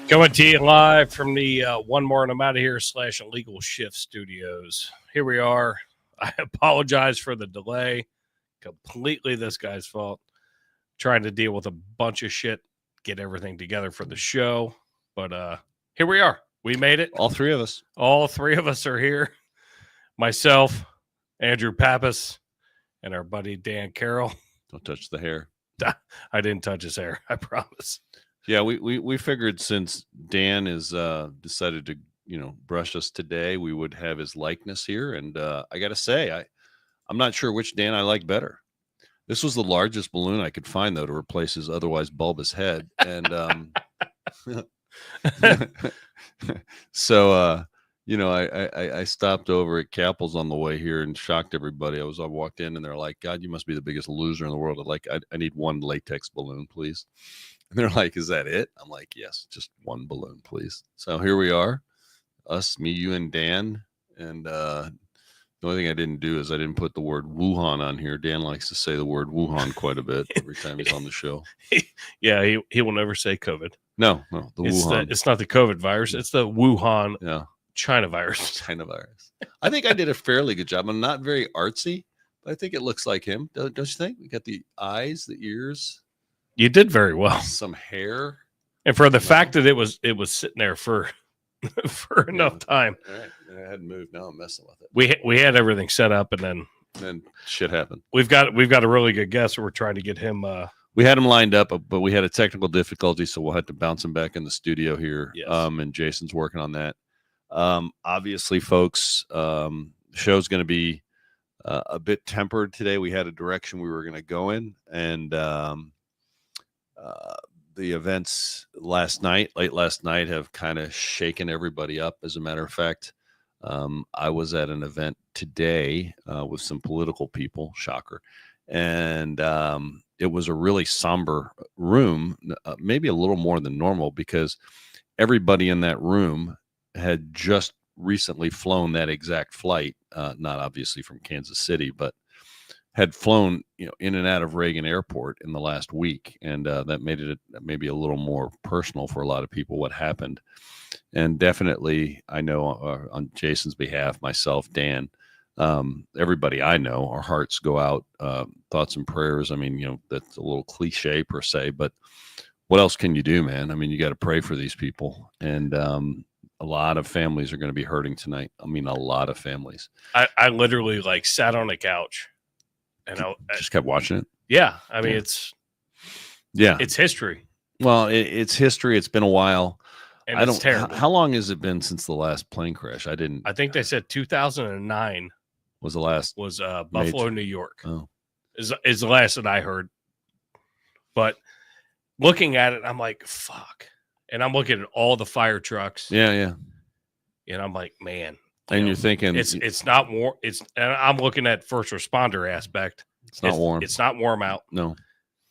Coming to you live from the One More and I'm Out of Here / Illegal Shift Studios. Here we are. I apologize for the delay. Completely this guy's fault. Trying to deal with a bunch of shit, get everything together for the show. But here we are. We made it. All three of us. All three of us are here. Myself, Andrew Pappas, and our buddy Dan Carroll. Don't touch the hair. I didn't touch his hair. I promise. Yeah, we figured since Dan is decided to brush us today, we would have his likeness here. And I got to say, I'm not sure which Dan I like better. This was the largest balloon I could find, though, to replace his otherwise bulbous head. And so I stopped over at Capples on the way here and shocked everybody. I walked in and they're like, "God, you must be the biggest loser in the world. I need one latex balloon, please." And they're like, "Is that it?" I'm like, "Yes, just one balloon, please." So here we are, us, me, you, and Dan. And the only thing I didn't do is I didn't put the word Wuhan on here. Dan likes to say the word Wuhan quite a bit every time he's on the show. Yeah, he will never say COVID. No, Wuhan. It's not the COVID virus. It's the Wuhan China virus. China virus. I think I did a fairly good job. I'm not very artsy, but I think it looks like him. Don't you think? We got the eyes, the ears. You did very well. Some hair. And for the fact that it was sitting there for enough time. All right. I hadn't moved. Now I'm messing with it. We had everything set up and then shit happened. We've got a really good guest. We're trying to get him we had him lined up, but we had a technical difficulty, so we'll have to bounce him back in the studio here. Yes. And Jason's working on that. Obviously, folks, show's going to be a bit tempered today. We had a direction we were going to go in, and the events late last night have kind of shaken everybody up. As a matter of fact, I was at an event today with some political people, shocker. And it was a really somber room, maybe a little more than normal, because everybody in that room had just recently flown that exact flight, not obviously from Kansas City, but had flown in and out of Reagan Airport in the last week. And that made it maybe a little more personal for a lot of people what happened. And definitely, I know on Jason's behalf, myself, Dan, everybody I know, our hearts go out, thoughts and prayers. I mean, that's a little cliche per se, but what else can you do, man? I mean, you got to pray for these people. And a lot of families are going to be hurting tonight. I mean, a lot of families. I literally sat on a couch and I just kept watching it. Yeah. I mean, it's history. Well, it's history. It's been a while. And it's terrible. How long has it been since the last plane crash? I think they said 2009 was the last. Was Buffalo, New York. Oh, is the last that I heard. But looking at it, I'm like, fuck. And I'm looking at all the fire trucks. Yeah. And I'm like, man. You're thinking it's not warm. And I'm looking at first responder aspect. It's not warm. It's not warm out. No.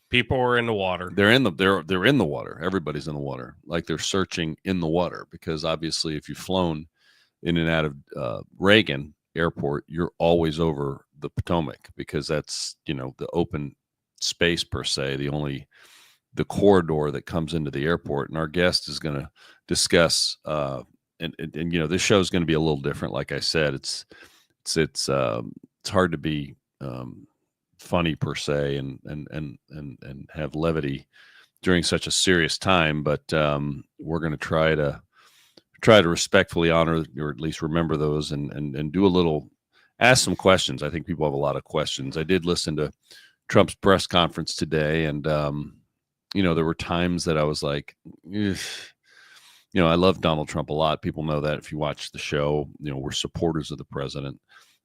People are in the water. They're in the water. Everybody's in the water. Like they're searching in the water, because obviously if you've flown in and out of Reagan Airport, you're always over the Potomac, because that's, the open space per se, the corridor that comes into the airport. And our guest is going to discuss, and this show is going to be a little different. Like I said, it's hard to be funny per se and have levity during such a serious time, but we're going to try to respectfully honor, or at least remember those, and do a little, ask some questions. I think people have a lot of questions. I did listen to Trump's press conference today, and there were times that I was like, I love Donald Trump a lot. People know that if you watch the show, we're supporters of the president.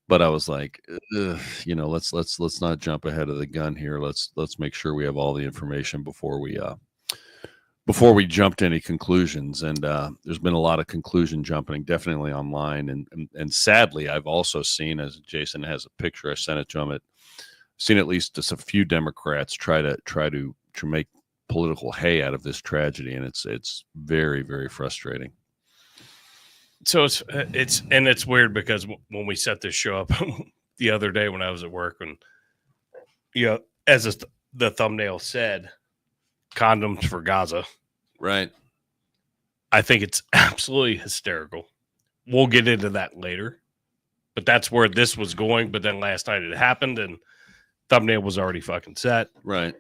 But I was like, let's not jump ahead of the gun here. Let's make sure we have all the information before we jump to any conclusions. And there's been a lot of conclusion jumping, definitely online. And sadly, I've also seen, as Jason has a picture, I sent it to him. Seen at least just a few Democrats try to make political hay out of this tragedy, and it's very, very frustrating. So it's weird, because when we set this show up the other day when I was at work, and as the thumbnail said, condoms for Gaza, right? I think it's absolutely hysterical. We'll get into that later, but that's where this was going. But then last night it happened, and thumbnail was already fucking set. Right.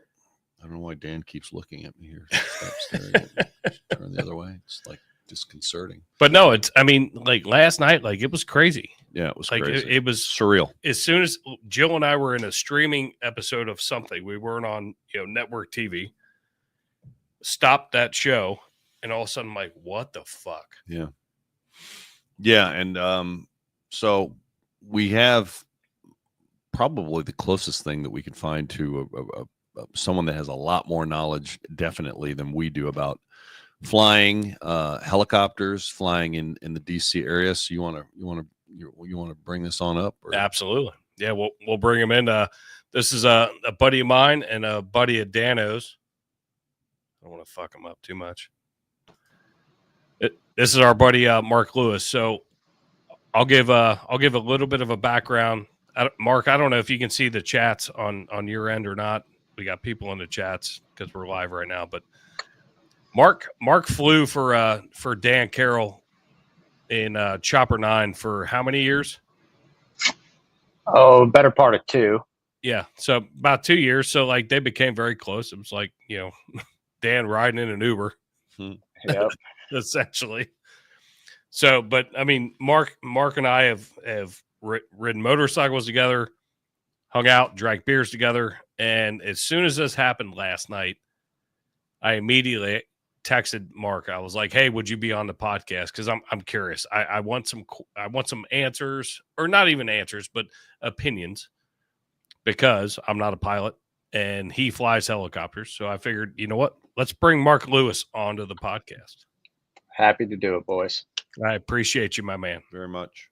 I don't know why Dan keeps looking at me here. Stop staring at me. Turn the other way. It's like disconcerting. But no, it's, I mean, like last night, like it was crazy. Yeah, it was Like crazy. it was surreal. As soon as Jill and I were in a streaming episode of something, we weren't on, network TV, stopped that show, and all of a sudden, I'm like, what the fuck? Yeah. Yeah. And so we have probably the closest thing that we could find to someone that has a lot more knowledge, definitely, than we do about flying helicopters, flying in the DC area. So you want to bring this on up? Or? Absolutely. Yeah, we'll bring him in. This is a buddy of mine and a buddy of Dano's. I don't want to fuck him up too much. This is our buddy Mark Lewis. So I'll give a little bit of a background. Mark, I don't know if you can see the chats on your end or not. We got people in the chats because we're live right now. But Mark flew for Dan Carroll in Chopper 9 for how many years? Oh, better part of 2. Yeah, so about 2 years. So like they became very close. It was like, Dan riding in an Uber. Yep. Essentially. So, but I mean, Mark and I have ridden motorcycles together, hung out, drank beers together, and as soon as this happened last night, I immediately texted Mark. I was like, "Hey, would you be on the podcast? Because I'm curious. I want some answers, or not even answers, but opinions, because I'm not a pilot and he flies helicopters. So I figured, you know what? Let's bring Mark Lewis onto the podcast. Happy to do it, boys. I appreciate you, my man. Very much.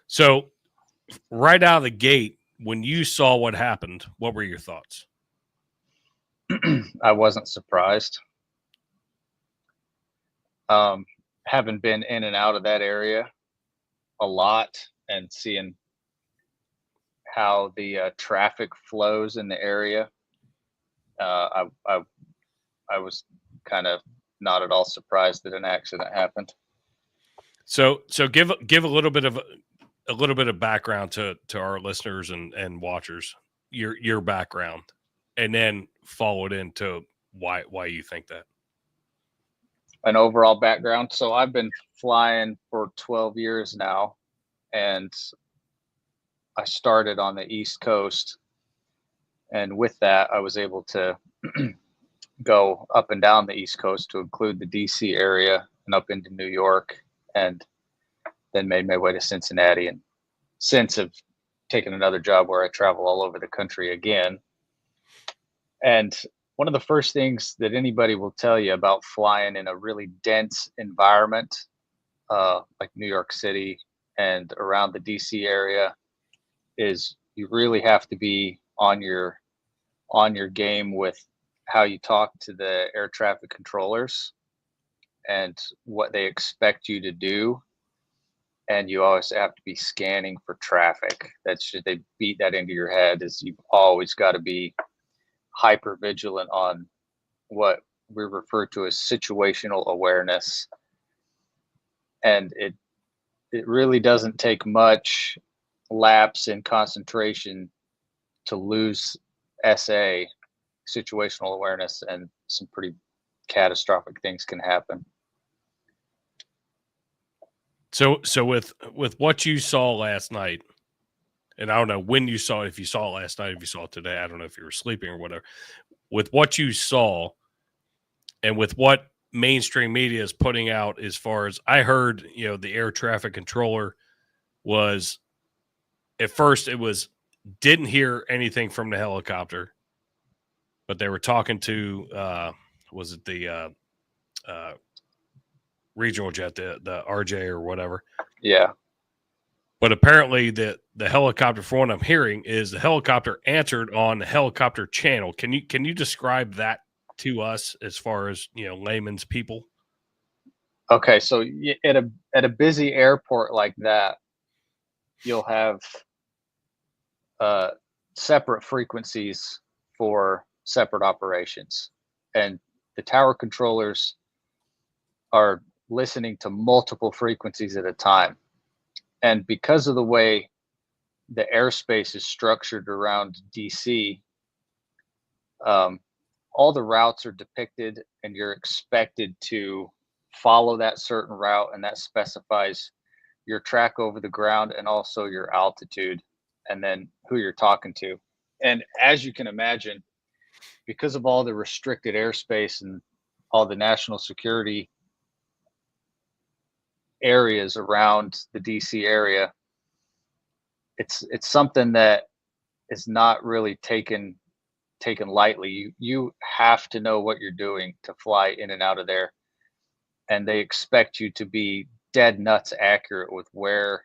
So right out of the gate, when you saw what happened, what were your thoughts? I wasn't surprised. Having been in and out of that area a lot and seeing how the traffic flows in the area, I was kind of not at all surprised that an accident happened. So give a little bit of background to our listeners and watchers, your background, and then follow it into why you think that. An overall background. So I've been flying for 12 years now, and I started on the East Coast, and with that I was able to go up and down the East Coast to include the DC area and up into New York, and then made my way to Cincinnati, and since have taken another job where I travel all over the country again. And one of the first things that anybody will tell you about flying in a really dense environment, like New York City and around the DC area, is you really have to be on your game with how you talk to the air traffic controllers and what they expect you to do. And you always have to be scanning for traffic. They beat that into your head, is you've always got to be hyper vigilant on what we refer to as situational awareness. And it really doesn't take much lapse in concentration to lose SA, situational awareness, and some pretty catastrophic things can happen. So with what you saw last night, and I don't know when you saw it, if you saw it last night, if you saw it today, I don't know if you were sleeping or whatever. With what you saw and with what mainstream media is putting out, as far as I heard, the air traffic controller was, at first it was, didn't hear anything from the helicopter, but they were talking to, was it the regional jet, the RJ or whatever. Yeah. But apparently the helicopter, for what I'm hearing, is the helicopter answered on the helicopter channel. Can you describe that to us as far as, layman's people? Okay, so at a busy airport like that, you'll have separate frequencies for separate operations, and the tower controllers are listening to multiple frequencies at a time. And because of the way the airspace is structured around DC, all the routes are depicted, and you're expected to follow that certain route, and that specifies your track over the ground and also your altitude, and then who you're talking to. And as you can imagine, because of all the restricted airspace and all the national security areas around the DC area, it's something that is not really taken lightly. You have to know what you're doing to fly in and out of there, and they expect you to be dead nuts accurate with where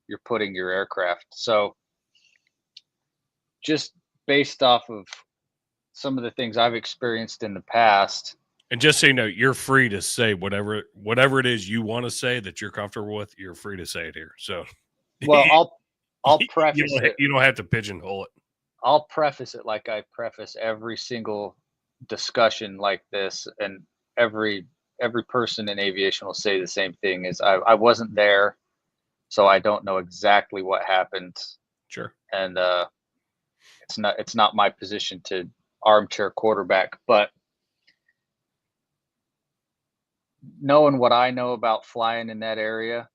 you're putting your aircraft. So just based off of some of the things I've experienced in the past. And just so you know, you're free to say whatever it is you want to say that you're comfortable with. You're free to say it here. So, well, I'll preface it. You don't have to pigeonhole it. I'll preface it like I preface every single discussion like this, and every person in aviation will say the same thing: is I wasn't there, so I don't know exactly what happened. Sure. And it's not my position to armchair quarterback, but knowing what I know about flying in that area,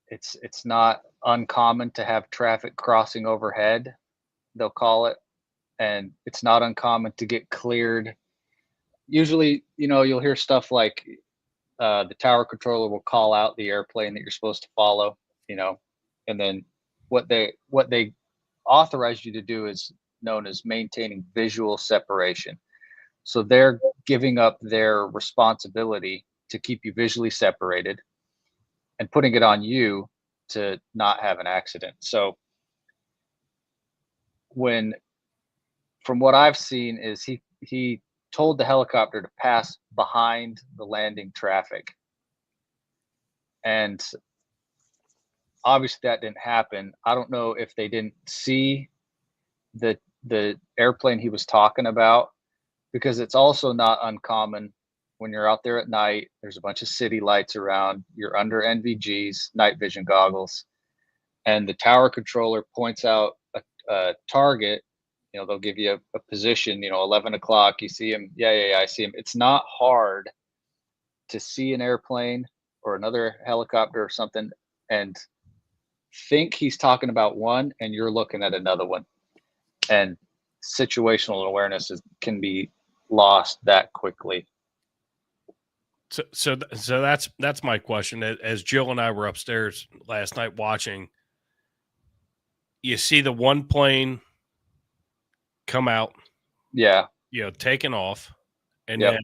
it's not uncommon to have traffic crossing overhead, they'll call it, and it's not uncommon to get cleared. Usually, you'll hear stuff like the tower controller will call out the airplane that you're supposed to follow, and then what they authorize you to do is known as maintaining visual separation. So they're giving up their responsibility to keep you visually separated and putting it on you to not have an accident. So from what I've seen is he told the helicopter to pass behind the landing traffic. And obviously that didn't happen. I don't know if they didn't see the airplane he was talking about, because it's also not uncommon when you're out there at night, there's a bunch of city lights around, you're under NVGs, night vision goggles, and the tower controller points out a target. They'll give you a position, 11 o'clock, you see him. Yeah, I see him. It's not hard to see an airplane or another helicopter or something and think he's talking about one and you're looking at another one. And situational awareness can be lost that quickly. So that's my question. As Jill and I were upstairs last night watching, you see the one plane come out, taking off, and then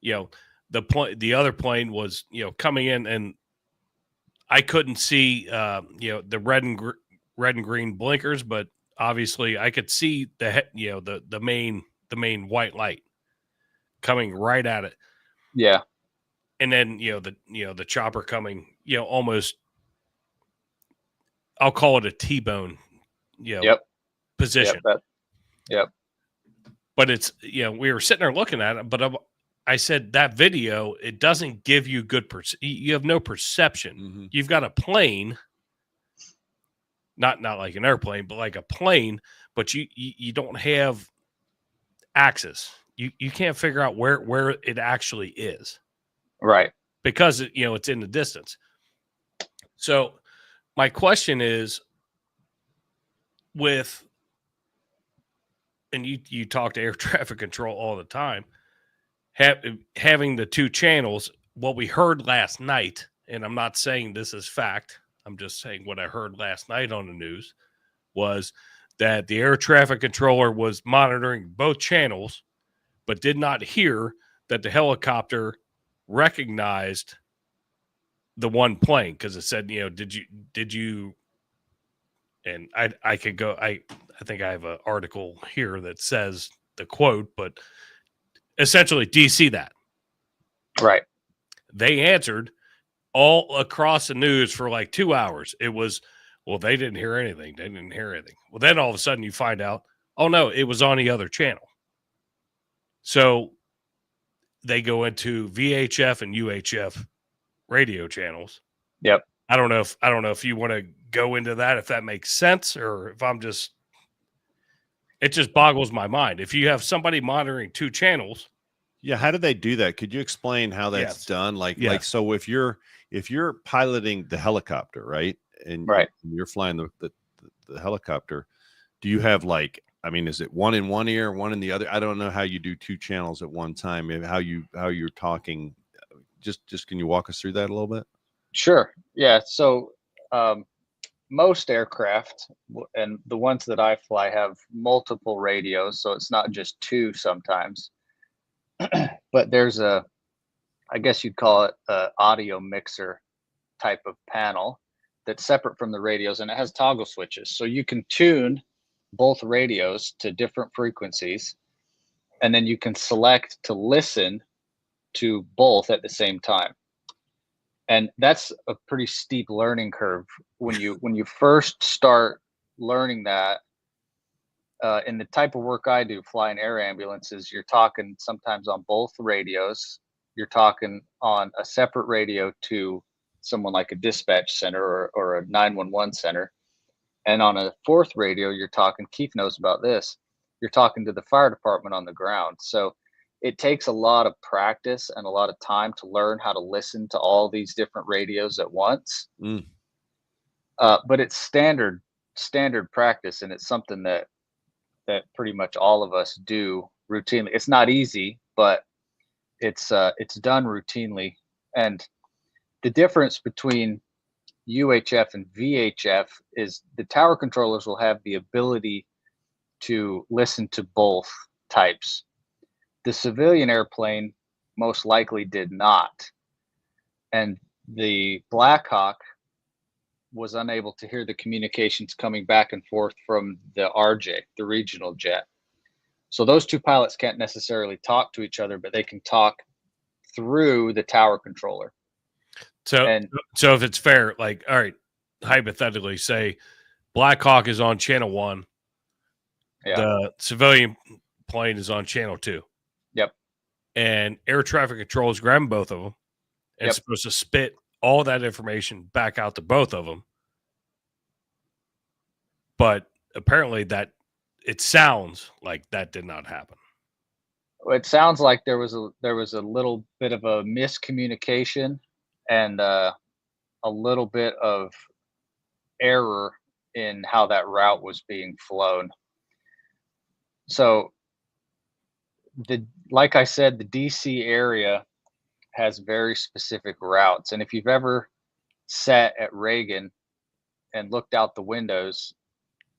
the other plane was coming in, and I couldn't see the red and green blinkers, but obviously I could see the main white light coming right at it. Yeah. And then the chopper coming, almost, I'll call it a T-bone, position. Yep. But it's we were sitting there looking at it, but I said that video, it doesn't give you good you have no perception. Mm-hmm. You've got a plane, not like an airplane, but like a plane, but you don't have axis. You can't figure out where it actually is. Right. Because it's in the distance. So my question is, and you talk to air traffic control all the time, having the two channels, what we heard last night, and I'm not saying this is fact, I'm just saying what I heard last night on the news, was that the air traffic controller was monitoring both channels, but did not hear that the helicopter recognized the one plane, because it said, did you, and I could go, I think I have an article here that says the quote, but essentially, do you see that? Right. They answered all across the news for like 2 hours. It was, well, they didn't hear anything. They didn't hear anything. Well, then all of a sudden you find out, oh no, it was on the other channel. So they go into VHF and UHF radio channels. Yep. I don't know if you want to go into that, if that makes sense, or if it just boggles my mind. If you have somebody monitoring 2 channels. Yeah, how do they do that? Could you explain how that's done? Like so if you're piloting the helicopter, right? And you're flying the helicopter, do you have is it one in one ear, one in the other? I don't know how you do 2 channels at one time, and how you're talking. Just can you walk us through that a little bit? Sure. Yeah. So most aircraft, and the ones that I fly, have multiple radios, so it's not just 2 sometimes. But there's I guess you'd call it a audio mixer type of panel that's separate from the radios, and it has toggle switches. So you can tune both radios to different frequencies, and then you can select to listen to both at the same time. And that's a pretty steep learning curve when you first start learning that. In the type of work I do, flying air ambulances, you're talking sometimes on both radios. You're talking on a separate radio to someone like a dispatch center or a 911 center. And on a 4th radio, you're talking, Keith knows about this, you're talking to the fire department on the ground. So it takes a lot of practice and a lot of time to learn how to listen to all these different radios at once. But it's standard practice, and it's something that pretty much all of us do routinely. It's not easy, but it's done routinely. And the difference between UHF and VHF is the tower controllers will have the ability to listen to both types. The civilian airplane most likely did not. And the Black Hawk was unable to hear the communications coming back and forth from the RJ, the regional jet. So those 2 pilots can't necessarily talk to each other, but they can talk through the tower controller. So if it's fair, all right, hypothetically, say Black Hawk is on channel 1, the civilian plane is on channel 2. Yep. And air traffic control is grabbing both of them, and it's supposed to spit all that information back out to both of them. But apparently it sounds like that did not happen. It sounds like there was a little bit of a miscommunication and a little bit of error in how that route was being flown. So like I said, the DC area has very specific routes. And if you've ever sat at Reagan and looked out the windows,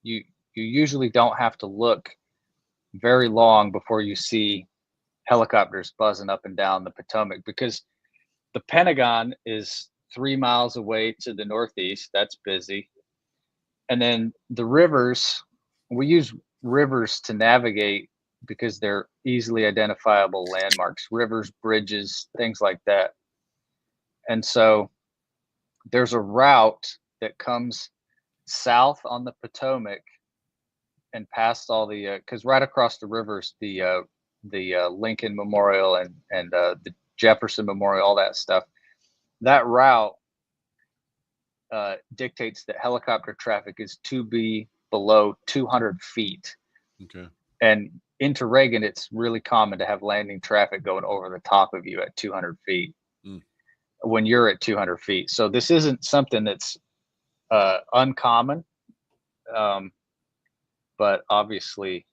you usually don't have to look very long before you see helicopters buzzing up and down the Potomac, because the Pentagon is 3 miles away to the northeast. That's busy. And then the rivers, we use rivers to navigate because they're easily identifiable landmarks, rivers, bridges, things like that. And so there's a route that comes south on the Potomac and past all the, because right across the rivers, the Lincoln Memorial and the Jefferson Memorial, all that stuff. That route dictates that helicopter traffic is to be below 200 feet. Okay. And into Reagan, it's really common to have landing traffic going over the top of you at 200 feet when you're at 200 feet. So this isn't something that's uncommon, but obviously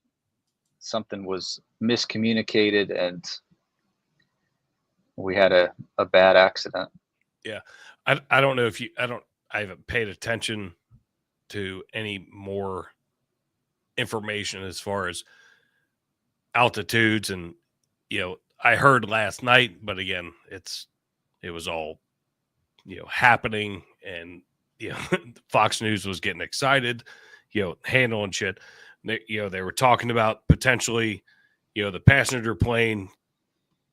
something was miscommunicated and we had a bad accident. Yeah. I don't know if I haven't paid attention to any more information as far as altitudes, and I heard last night, but again, it was all happening, and Fox News was getting excited, handling shit. They were talking about potentially, the passenger plane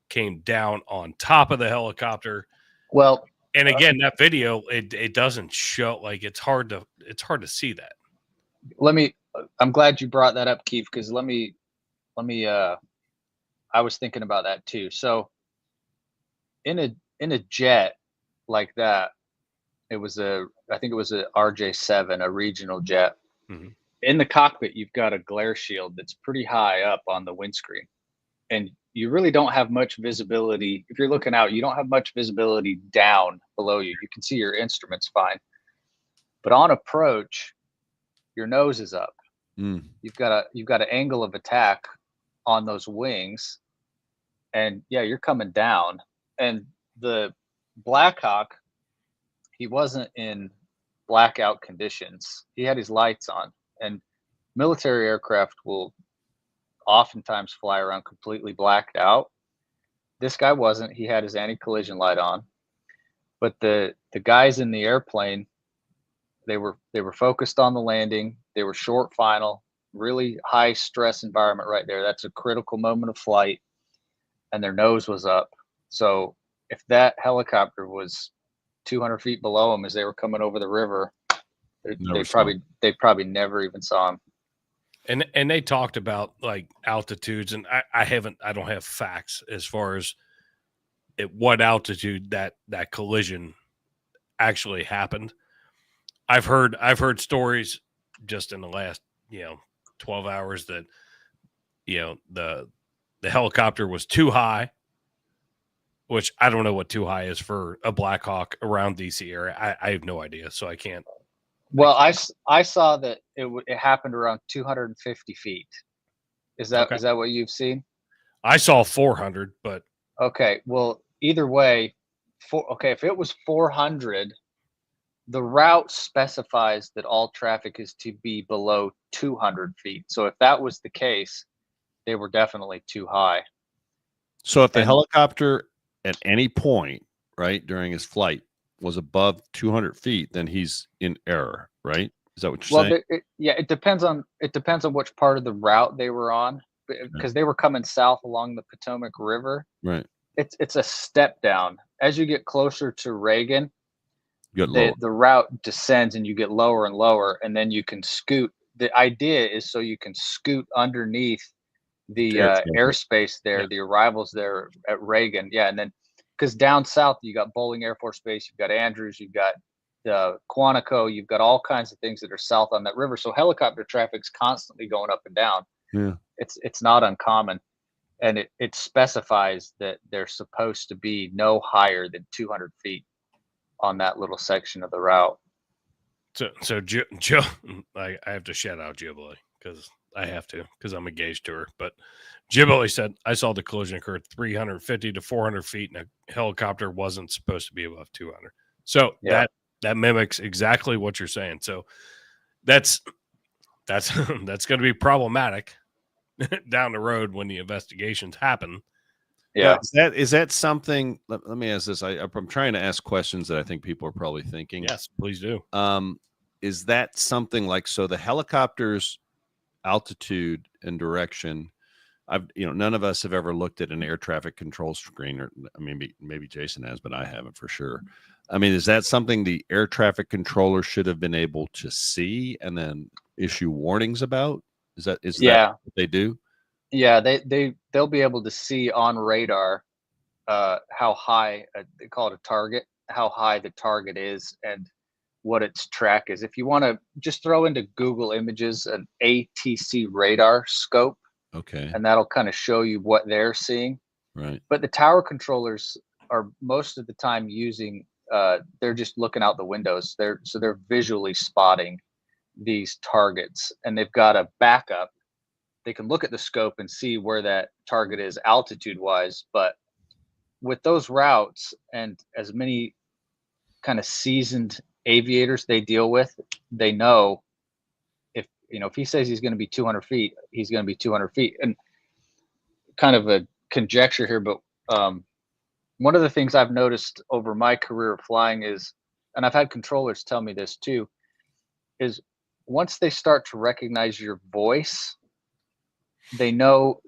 came down on top of the helicopter. Well, and again, that video, it doesn't show, it's hard to see that. I'm glad you brought that up, Keith, because let me I was thinking about that too. So in a jet like that, I think it was a RJ7, a regional jet. Mm-hmm. In the cockpit, you've got a glare shield that's pretty high up on the windscreen, and you really don't have much visibility. If you're looking out, you don't have much visibility down below you. You can see your instruments fine, but on approach, your nose is up. Mm. You've got an angle of attack on those wings, and yeah, you're coming down. And the Blackhawk, he wasn't in blackout conditions. He had his lights on, and military aircraft will oftentimes fly around completely blacked out. This guy wasn't. He had his anti-collision light on, but the guys in the airplane, they were focused on the landing. They were short final, really high stress environment right there. That's a critical moment of flight, and their nose was up. So if that helicopter was 200 feet below them as they were coming over the river, they probably never even saw him. And they talked about like altitudes, and I don't have facts as far as at what altitude that collision actually happened. I've heard stories just in the last 12 hours that the helicopter was too high, which I don't know what too high is for a Black Hawk around DC area. I have no idea, so I can't. Well, I saw that it happened around 250 feet. Is that Okay. Is that what you've seen? I saw 400, but okay. Well, either way, if it was 400, the route specifies that all traffic is to be below 200 feet. So if that was the case, they were definitely too high. So if the helicopter at any point, right, during his flight was above 200 feet, then he's in error, right? Is that what you're saying? It depends on which part of the route they were on, because they were coming south along the Potomac River. Right. It's a step down. As you get closer to Reagan, the route descends and you get lower and lower, and then you can scoot. The idea is so you can scoot underneath the airspace there, the arrivals there at Reagan. Yeah, and then because down south you got Bolling Air Force Base, you've got Andrews, you've got Quantico, you've got all kinds of things that are south on that river. So helicopter traffic's constantly going up and down. Yeah, it's not uncommon, and it specifies that they're supposed to be no higher than 200 feet on that little section of the route. So Joe, I have to shout out Ghibli because I have to, because I'm engaged to her. But Ghibli said, I saw the collision occur 350 to 400 feet, and a helicopter wasn't supposed to be above 200. So that mimics exactly what you're saying. So that's going to be problematic down the road when the investigations happen. Yeah. Is that something? Let me ask this. I'm trying to ask questions that I think people are probably thinking. Yes, please do. Is that something like, so the helicopter's altitude and direction? None of us have ever looked at an air traffic control screen, or maybe Jason has, but I haven't for sure. I mean, is that something the air traffic controller should have been able to see and then issue warnings about? Is that what they do? Yeah, they'll be able to see on radar how high, they call it a target, how high the target is and what its track is. If you want to just throw into Google Images an ATC radar scope, okay, and that'll kind of show you what they're seeing. Right. But the tower controllers are most of the time using, they're just looking out the windows. They're visually spotting these targets, and they've got a backup. They can look at the scope and see where that target is altitude wise. But with those routes and as many kind of seasoned aviators they deal with, they know if he says he's going to be 200 feet, he's going to be 200 feet. And kind of a conjecture here, but one of the things I've noticed over my career of flying is, and I've had controllers tell me this too, is once they start to recognize your voice, they know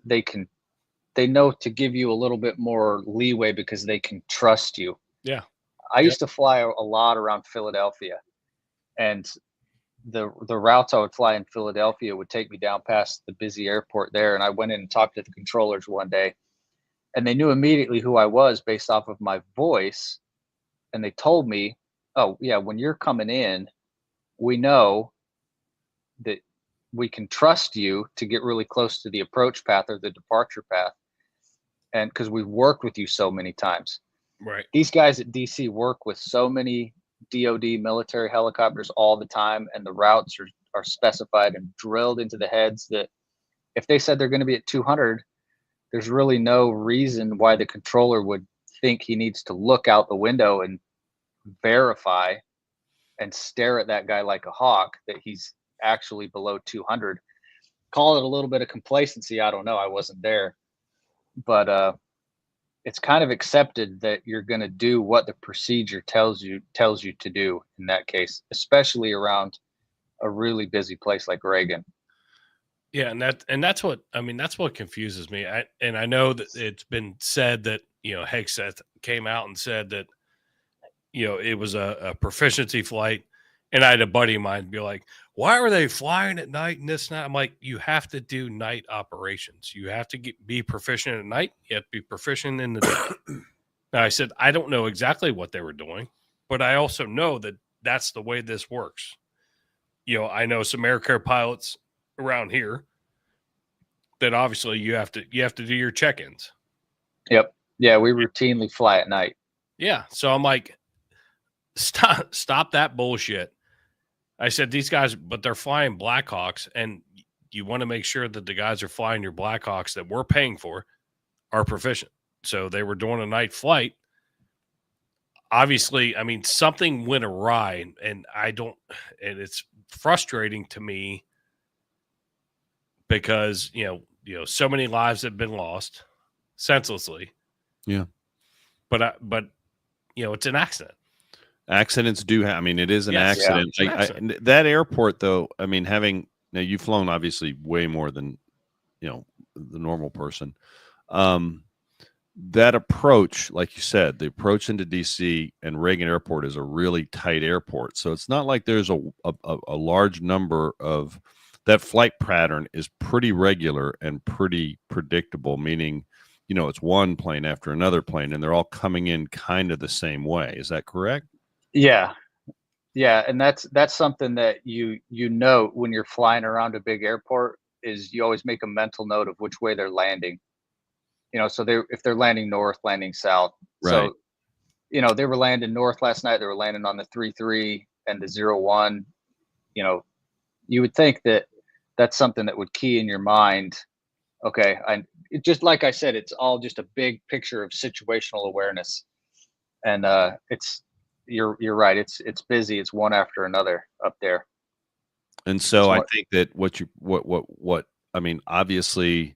to give you a little bit more leeway because they can trust you. Yeah. I used to fly a lot around Philadelphia, and the routes I would fly in Philadelphia would take me down past the busy airport there. And I went in and talked to the controllers one day, and they knew immediately who I was based off of my voice. And they told me, oh yeah, when you're coming in, we know that we can trust you to get really close to the approach path or the departure path. And because we've worked with you so many times. Right. These guys at DC work with so many DoD military helicopters all the time, and the routes are specified and drilled into the heads that if they said they're going to be at 200, there's really no reason why the controller would think he needs to look out the window and verify and stare at that guy like a hawk that he's actually below 200. Call it a little bit of complacency. I don't know. I wasn't there. But it's kind of accepted that you're going to do what the procedure tells you to do in that case, especially around a really busy place like Reagan. Yeah, and that's what confuses me. I know that it's been said that Hegseth came out and said that it was a proficiency flight, and I had a buddy of mine be like, "Why are they flying at night and this and that?" I'm like, "You have to do night operations. You have to be proficient at night. You have to be proficient in the day." Now I said I don't know exactly what they were doing, but I also know that that's the way this works. I know some Air Care pilots around here that obviously you have to do your check-ins. Yep. Yeah, we routinely fly at night. Yeah, so I'm like, stop that bullshit. I said these guys, but they're flying Blackhawks, and you want to make sure that the guys are flying your Blackhawks that we're paying for are proficient. So they were doing a night flight. Obviously, I mean, something went awry, and it's frustrating to me because so many lives have been lost senselessly. Yeah, but it's an accident. Accidents do I mean, it is an accident. Yeah, it's an accident. That airport, though, I mean, now you've flown obviously way more than the normal person. That approach, like you said, the approach into DC and Reagan Airport is a really tight airport. So it's not like there's a large number of that flight pattern is pretty regular and pretty predictable, meaning, it's one plane after another plane and they're all coming in kind of the same way. Is that correct? Yeah. Yeah. And that's something that you note when you're flying around a big airport is you always make a mental note of which way they're landing. So if they're landing north, landing south. Right. So, they were landing north last night. They were landing on the 3-3 and the 0-1. You would think that that's something that would key in your mind. Okay. Just like I said, it's all just a big picture of situational awareness. And you're right. It's busy. It's one after another up there. And so I think that what I mean, obviously,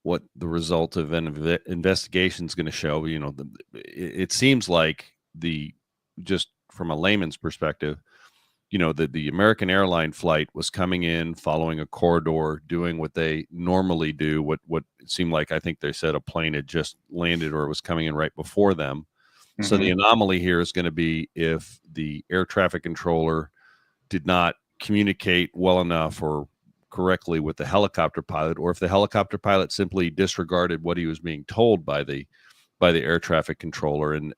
what the result of an investigation is going to show, it seems like just from a layman's perspective, that the American airline flight was coming in, following a corridor, doing what they normally do. What it seemed like, I think they said a plane had just landed or was coming in right before them. Mm-hmm. So the anomaly here is going to be if the air traffic controller did not communicate well enough or correctly with the helicopter pilot, or if the helicopter pilot simply disregarded what he was being told by the air traffic controller. And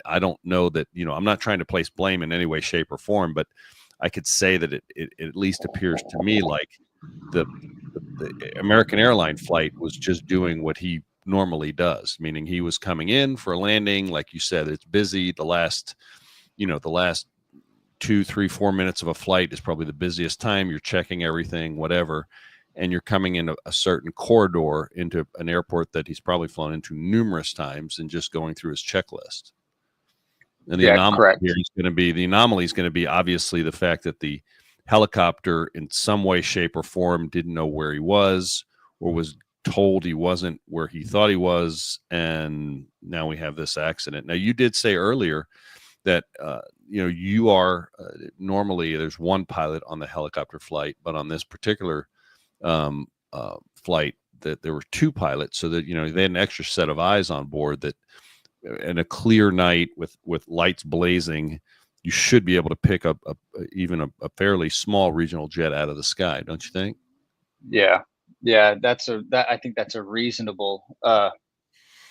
I don't know that, I'm not trying to place blame in any way, shape, or form, but I could say that it at least appears to me like the American airline flight was just doing what he normally does, meaning he was coming in for a landing. Like you said, it's busy. The last 2, 3, 4 minutes of a flight is probably the busiest time. You're checking everything, whatever, and you're coming in a certain corridor into an airport that he's probably flown into numerous times and just going through his checklist. And the anomaly is going to be obviously the fact that the helicopter in some way, shape, or form didn't know where he was or was told he wasn't where he thought he was, and now we have this accident. Now, you did say earlier that you are normally there's one pilot on the helicopter flight, but on this particular flight that there were two pilots, so that they had an extra set of eyes on board. That in a clear night with lights blazing, you should be able to pick up even a fairly small regional jet out of the sky, don't you think? Yeah, I think that's a reasonable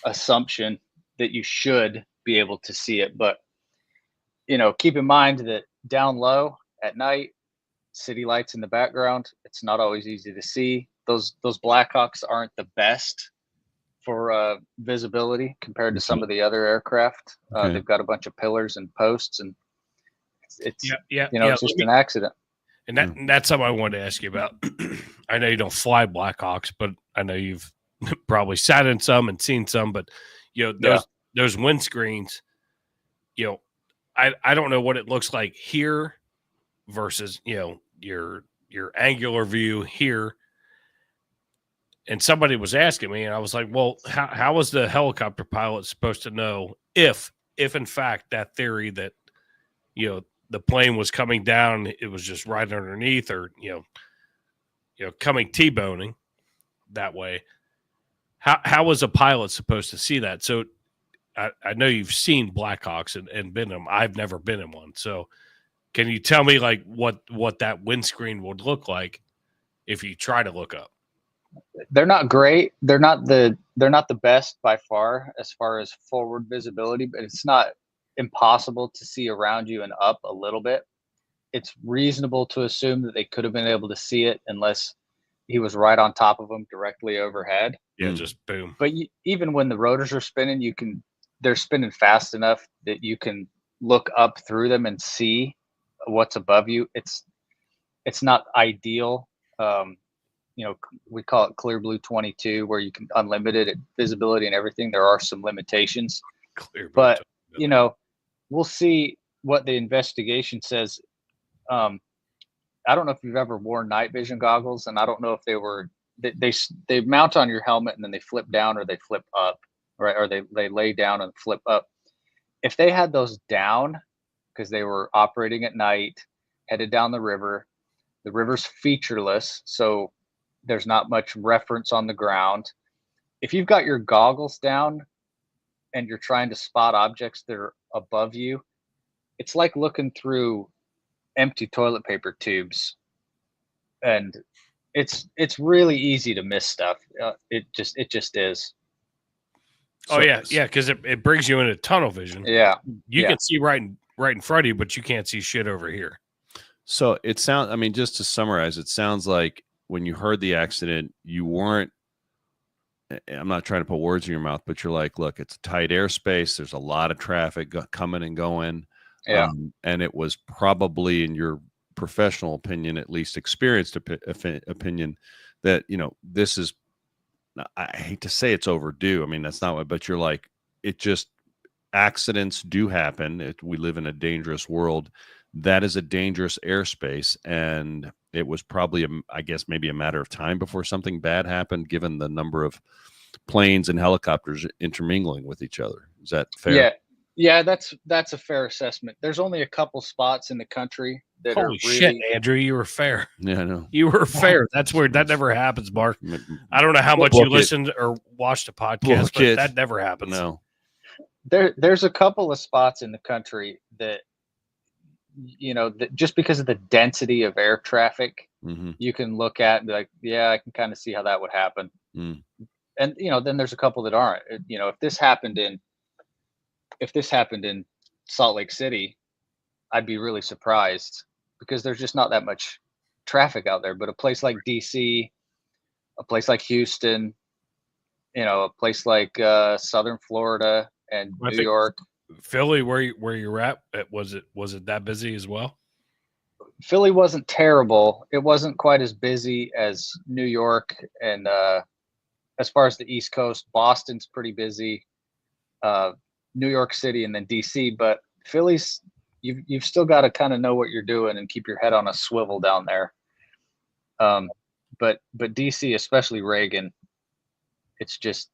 assumption that you should be able to see it. But, keep in mind that down low at night, city lights in the background, it's not always easy to see. Those Blackhawks aren't the best for visibility compared to some of the other aircraft. Okay. They've got a bunch of pillars and posts, and it's it's just an accident. And that's something I wanted to ask you about. I know you don't fly Blackhawks, but I know you've probably sat in some and seen some. But those windscreens, I don't know what it looks like here versus your angular view here. And somebody was asking me, and I was like, well, how was the helicopter pilot supposed to know if in fact that theory that the plane was coming down, it was just right underneath, or coming T-boning that way? How was a pilot supposed to see that? So I know you've seen Blackhawks and been in them. I've never been in one. So can you tell me like what that windscreen would look like if you try to look up? They're not great. They're not the best by far as forward visibility, but it's not impossible to see around you and up a little bit. It's reasonable to assume that they could have been able to see it unless he was right on top of them directly overhead. Yeah, just boom. But even when the rotors are spinning, they're spinning fast enough that you can look up through them and see what's above you. It's not ideal. We call it Clear Blue 22, where you can unlimited visibility and everything. There are some limitations, but we'll see what the investigation says. I don't know if you've ever worn night vision goggles, and I don't know if they mount on your helmet and then they flip down or they flip up, right? Or they lay down and flip up. If they had those down because they were operating at night, headed down the river's featureless, so there's not much reference on the ground. If you've got your goggles down and you're trying to spot objects that are above you, it's like looking through empty toilet paper tubes, and it's really easy to miss stuff. It just is. Oh yeah, because it brings you into tunnel vision. Yeah, you can see right in front of you, but you can't see shit over here. So it sounds. I mean, just to summarize, it sounds like when you heard the accident, you weren't. I'm not trying to put words in your mouth, but you're like, look, it's a tight airspace. There's a lot of traffic coming and going. Yeah. And it was probably, in your professional opinion, at least experienced opinion, that, this is, I hate to say it's overdue. I mean, that's not what, but you're like, accidents do happen. We live in a dangerous world. That is a dangerous airspace. And it was probably, I guess, maybe a matter of time before something bad happened, given the number of planes and helicopters intermingling with each other. Is that fair? Yeah, that's a fair assessment. There's only a couple spots in the country that Holy are really... shit, Andrew, you were fair. Yeah, I know. You were fair. That's weird. That never happens, Mark. I don't know how much you listened or watched a podcast, but that never happens. No. There's a couple of spots in the country that, that just because of the density of air traffic, you can look at and be like, yeah, I can kind of see how that would happen. And, then there's a couple that aren't. If this happened in Salt Lake City, I'd be really surprised because there's just not that much traffic out there. But a place like DC, a place like Houston, a place like Southern Florida and New York, Philly, where you're at, was it that busy as well? Philly wasn't terrible. It wasn't quite as busy as New York, and as far as the East Coast, Boston's pretty busy. New York City, and then DC. But Philly's, you've still got to kind of know what you're doing and keep your head on a swivel down there. But DC, especially Reagan, it's just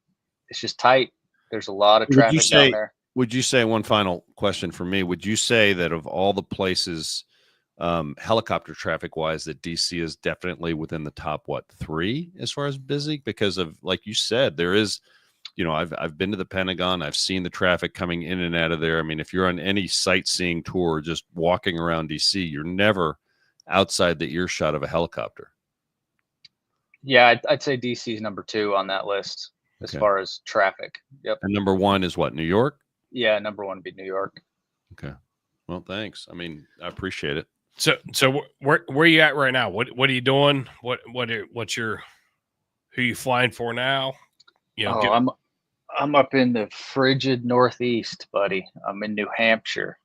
tight. There's a lot of traffic down there. Would you say, one final question for me, would you say that of all the places, helicopter traffic wise, that DC is definitely within the top, 3 as far as busy? Because of, like you said, there is, I've been to the Pentagon. I've seen the traffic coming in and out of there. I mean, if you're on any sightseeing tour, just walking around DC, you're never outside the earshot of a helicopter. Yeah, I'd say DC is number 2 on that list. as Okay. far as traffic. Yep. And number one is what, New York? Yeah, number one would be New York. Okay. Well, thanks. I mean, I appreciate it. So where are you at right now? What are you doing? What's your who you flying for now? You know, I'm up in the frigid Northeast, buddy. I'm in New Hampshire.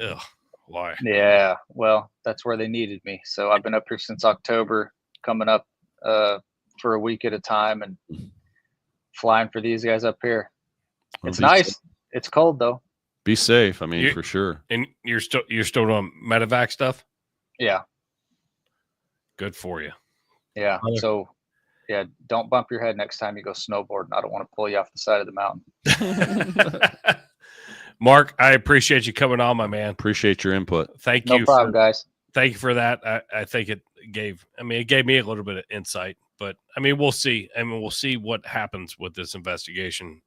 ugh, why? Yeah, well, that's where they needed me. So I've been up here since October, coming up for a week at a time and flying for these guys up here. Well, It's be nice. safe. It's cold though. Be safe. I mean, for sure. And you're still doing medevac stuff? Yeah. Good for you. Yeah. So yeah, don't bump your head next time you go snowboarding. I don't want to pull you off the side of the mountain. Mark, I appreciate you coming on, my man. Appreciate your input. Thank No you. problem, guys. Thank you for that. I think it gave me a little bit of insight, but I mean, we'll see. I mean, we'll see what happens with this investigation.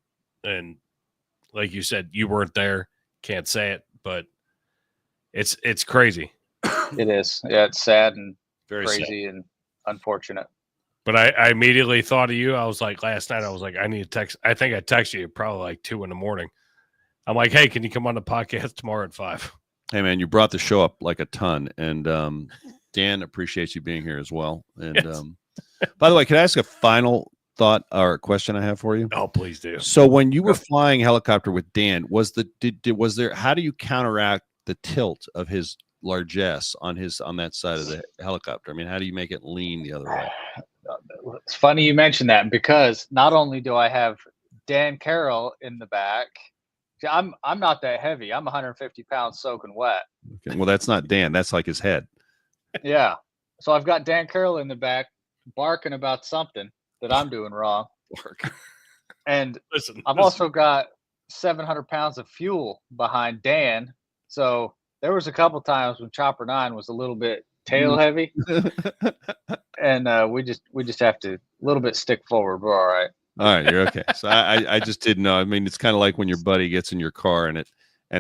And like you said, you weren't there, can't say it, but it's crazy. It is. Yeah, it's sad and Very crazy and unfortunate. But I immediately thought of you. I was like, last night, I was like, I need to text. I think I texted you probably like 2 a.m. I'm like, hey, can you come on the podcast tomorrow at 5? Hey, man, you brought the show up like a ton. And Dan appreciates you being here as well. And Yes. By the way, can I ask a final thought or question I have for you? Oh, please do. So when you were flying helicopter with Dan, was there how do you counteract the tilt of his largesse on that side of the helicopter? I mean, how do you make it lean the other way? It's funny you mentioned that because not only do I have Dan Carroll in the back, I'm not that heavy. I'm 150 pounds soaking wet. Okay. Well, that's not Dan. That's like his head. Yeah. So I've got Dan Carroll in the back barking about something that I'm doing wrong. And Listen, I've also got 700 pounds of fuel behind Dan. So there was a couple times when Chopper 9 was a little bit tail heavy. And we just have to a little bit stick forward. We're all right. All right, you're okay. So I just didn't know. I mean, it's kind of like when your buddy gets in your car and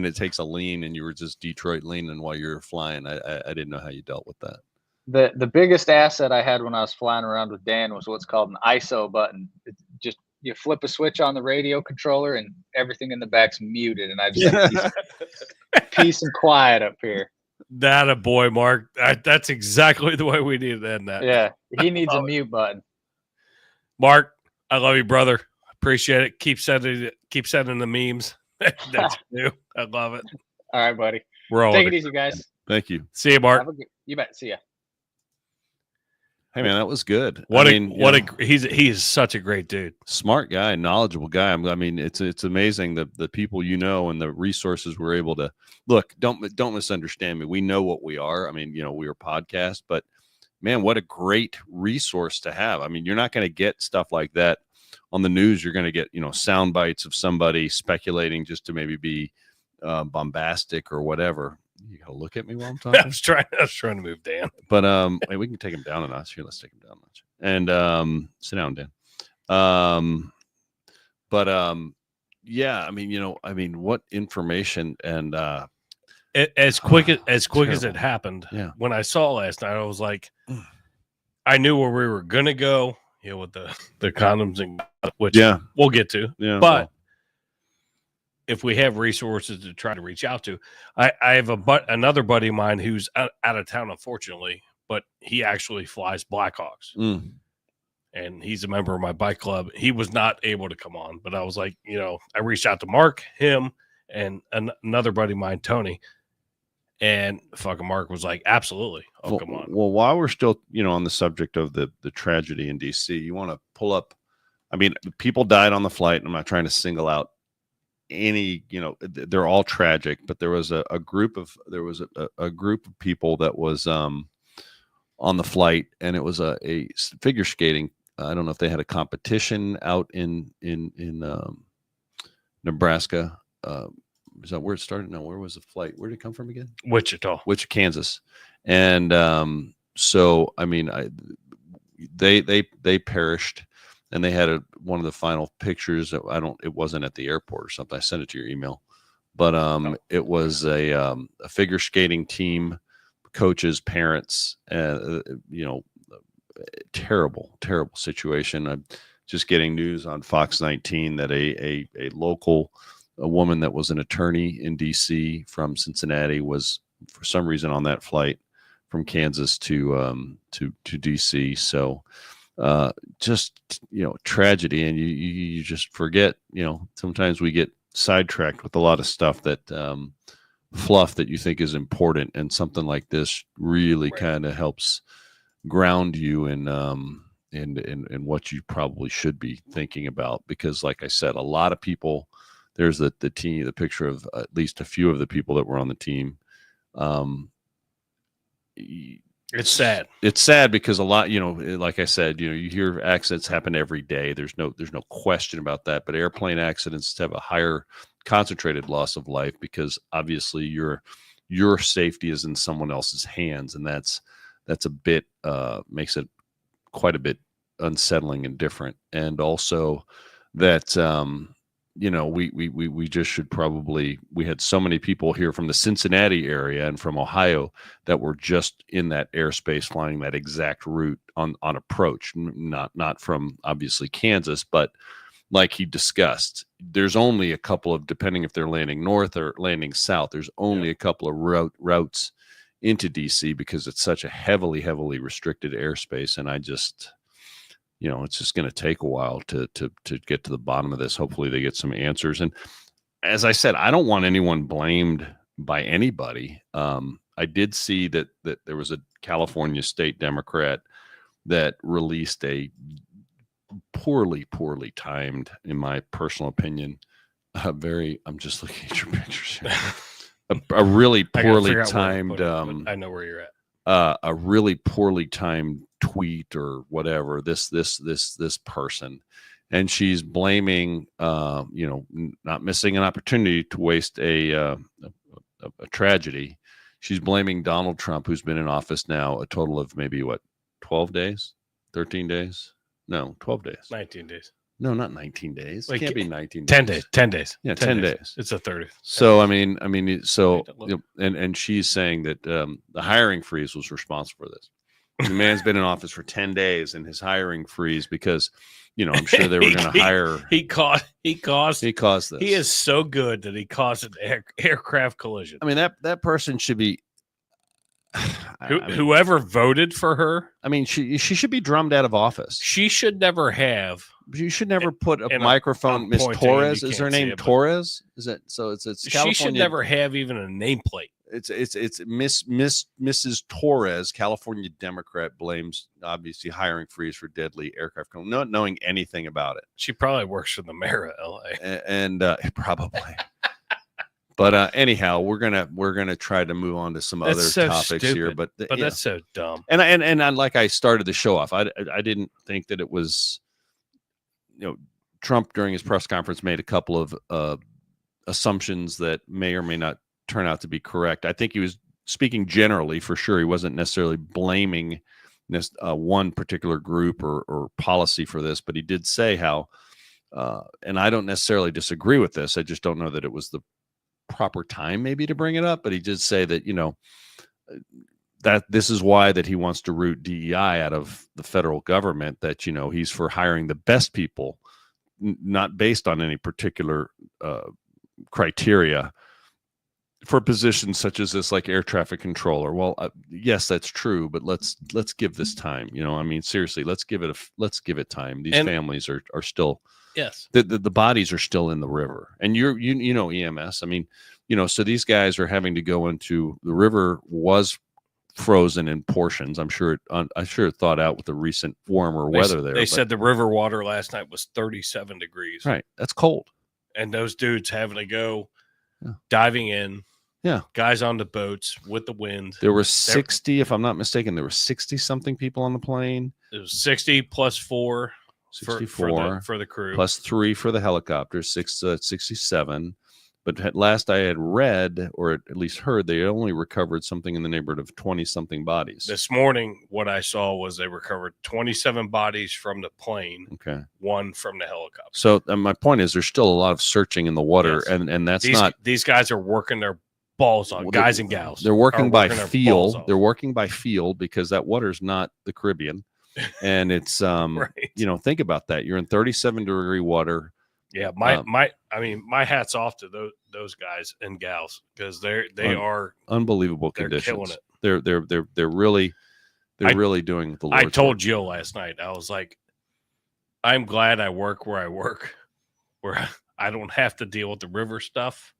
it takes a lean and you were just Detroit leaning while you were flying. I didn't know how you dealt with that. The biggest asset I had when I was flying around with Dan was what's called an ISO button. It's just you flip a switch on the radio controller and everything in the back's muted, and I just have peace and quiet up here. That a boy, Mark. That's exactly the way we need to end that. Yeah, he needs a mute button. Mark, I love you, brother. Appreciate it. Keep sending the memes. That's new. I love it. All right, buddy. We're all Take it easy, guys. Thank you. See you, Mark. You bet. See ya. Hey, man, that was good. He's such a great dude. Smart guy, knowledgeable guy. I mean, it's amazing the people you know and the resources we're able to look. Don't misunderstand me. We know what we are. I mean, we are podcast, but man, what a great resource to have. I mean, you're not going to get stuff like that on the news. You're going to get sound bites of somebody speculating just to maybe be bombastic or whatever. You gotta look at me while I'm talking. I was trying to move Dan. But hey, we can take him down a notch. Here, let's take him down a notch. And sit down, Dan. Yeah, I mean, what information and as quick as it happened. Yeah. When I saw it last night, I was like, I knew where we were gonna go. With the condoms and which we'll get to. Yeah, but if we have resources to try to reach out to, I have another buddy of mine who's out of town, unfortunately, but he actually flies Blackhawks. And he's a member of my bike club. He was not able to come on, but I was like, I reached out to Mark, him, and another buddy of mine, Tony. And fucking Mark was like, absolutely. Oh, come on. Well, while we're still, on the subject of the tragedy in DC, you want to pull up, I mean, people died on the flight. And I'm not trying to single out any, they're all tragic, but there was a group of people that was on the flight, and it was a figure skating. I don't know if they had a competition out in Nebraska. Is that where it started? No, where was the flight? Where did it come from again? Wichita, Kansas. And so, I mean, they perished, and they had one of the final pictures. It wasn't at the airport or something. I sent it to your email, but it was a figure skating team, coaches, parents, terrible situation. just getting news on Fox 19 that a local woman that was an attorney in D.C. from Cincinnati was for some reason on that flight from Kansas to D.C. So just, tragedy. And you just forget, sometimes we get sidetracked with a lot of stuff that fluff that you think is important. And something like this really kind of helps ground you in what you probably should be thinking about. Because like I said, a lot of people, there's the team, the picture of at least a few of the people that were on the team. It's sad. It's sad because a lot, like I said, you hear accidents happen every day. There's no question about that. But airplane accidents have a higher concentrated loss of life because obviously your safety is in someone else's hands, and that's a bit makes it quite a bit unsettling and different. And also that we just should probably, we had so many people here from the Cincinnati area and from Ohio that were just in that airspace flying that exact route on approach, not from obviously Kansas, but like he discussed, there's only a couple of, depending if they're landing north or landing south, there's only a couple of routes into DC because it's such a heavily restricted airspace. And I just, it's just going to take a while to get to the bottom of this. Hopefully they get some answers. And as I said, I don't want anyone blamed by anybody. I did see that there was a California state Democrat that released a poorly timed, in my personal opinion, I'm just looking at your pictures here. a really poorly timed, I know where you're at. A really poorly timed tweet or whatever, this person, and she's blaming not missing an opportunity to waste a tragedy. She's blaming Donald Trump, who's been in office now a total of maybe 12 days, 13 days, no, 12 days, 19 days. No, not 19 days. It can't be 19 days. 10 days. 10 days. Yeah, 10 days. It's a 30. So, and she's saying that the hiring freeze was responsible for this. The man's been in office for 10 days and his hiring freeze because, I'm sure they were going to hire. He caused this. He is so good that he caused an aircraft collision. I mean, that person should be. Whoever voted for her. I mean, she should be drummed out of office. She should never have. You should never put a microphone. Miss Torres, is her name Torres? Is it? So it's California. She should never have even a nameplate. It's Mrs. Torres, California Democrat, blames obviously hiring freeze for deadly aircraft, not knowing anything about it. She probably works for the mayor of LA, and probably. But anyhow, we're gonna try to move on to some other topics here. But that's so dumb. And like I started the show off, I didn't think that it was, Trump during his press conference made a couple of assumptions that may or may not turn out to be correct. I think he was speaking generally, for sure. He wasn't necessarily blaming this one particular group or policy for this, but he did say how, and I don't necessarily disagree with this. I just don't know that it was the proper time maybe to bring it up. But he did say that, that this is why that he wants to root DEI out of the federal government, that, he's for hiring the best people, not based on any particular criteria, for positions such as this, like air traffic controller. Well, yes, that's true, but let's give this time. I mean, seriously, let's give it time. These families are still, yes, the bodies are still in the river, and EMS. I mean, so these guys are having to go into the river. Was frozen in portions. I'm sure it thawed out with the recent warmer weather there. They said the river water last night was 37 degrees. Right, that's cold. And those dudes having to go diving in. Yeah. Guys on the boats with the wind. There were 60, if I'm not mistaken, there were 60 something people on the plane. It was 60 plus 4 64 for the crew. Plus 3 for the helicopter, 67. But last I had read, or at least heard, they only recovered something in the neighborhood of 20 something bodies. This morning, what I saw was they recovered 27 bodies from the plane. Okay. 1 from the helicopter. So my point is, there's still a lot of searching in the water, yes. and that's these guys are working their balls on, guys and gals. They're working by feel. They're working by feel because that water's not the Caribbean. And it's Right. think about that. You're in 37-degree water. Yeah, I mean, my hat's off to those guys and gals, because they are unbelievable they're conditions. killing it. They're really doing the Lord's I told work. Jill last night, I was like, I'm glad I work where I work, where I don't have to deal with the river stuff.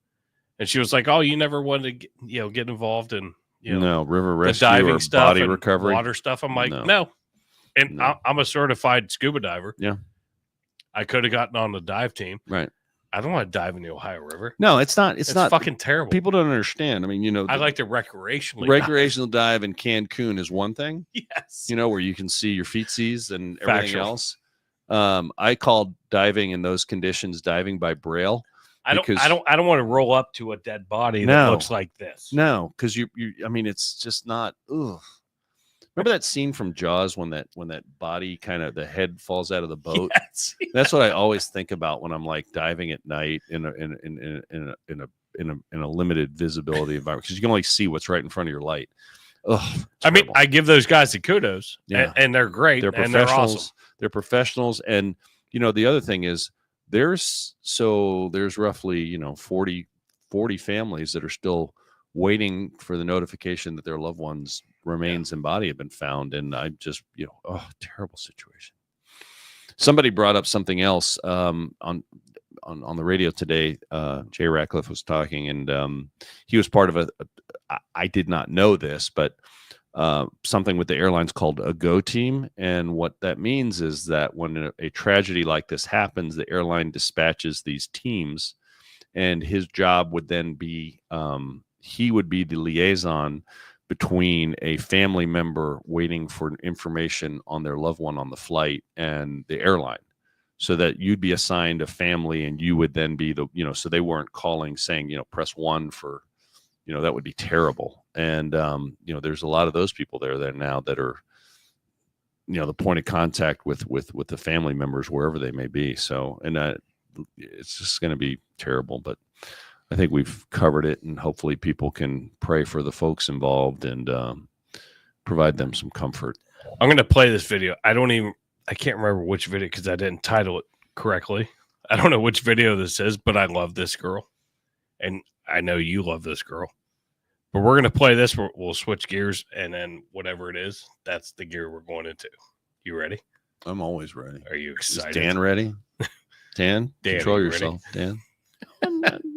And she was like, "Oh, you never wanted to get involved in no river the rescue diving or stuff body and recovery, water stuff." I'm like, No. no. And No. I'm a certified scuba diver. Yeah. I could have gotten on the dive team. Right. I don't want to dive in the Ohio River. No, it's not. It's not fucking terrible. People don't understand. I mean, I like to recreationally recreational dive in Cancun is one thing. Yes. Where you can see your feetsies and everything Factual. else. I call diving in those conditions diving by braille. I don't want to roll up to a dead body that looks like this. No, because I mean, it's just not. Ugh. Remember that scene from Jaws when that body kind of the head falls out of the boat? Yes. That's what I always think about when I'm like diving at night in a limited visibility environment, because you can only see what's right in front of your light. Ugh, I mean, I give those guys the kudos. Yeah. And they're great. They're and professionals. they're awesome. They're professionals, and the other thing is there's roughly 40 families that are still waiting for the notification that their loved ones' remains and body have been found. And I just, terrible situation. Somebody brought up something else on the radio today. Jay Ratcliffe was talking, and he was part of I did not know this, but something with the airlines called a go team. And what that means is that when a tragedy like this happens, the airline dispatches these teams, and his job would then be he would be the liaison between a family member waiting for information on their loved one on the flight and the airline, so that you'd be assigned a family, and you would then be so they weren't calling saying, press 1 for, that would be terrible. And, there's a lot of those people there now that are, the point of contact with the family members, wherever they may be. So, and it's just going to be terrible, but I think we've covered it, and hopefully people can pray for the folks involved and provide them some comfort. I'm going to play this video. I can't remember which video, because I didn't title it correctly. I don't know which video this is, but I love this girl. And I know you love this girl. But we're going to play this. We'll switch gears, and then whatever it is, that's the gear we're going into. You ready? I'm always ready. Are you excited? Is Dan ready? Dan, control yourself, Dan.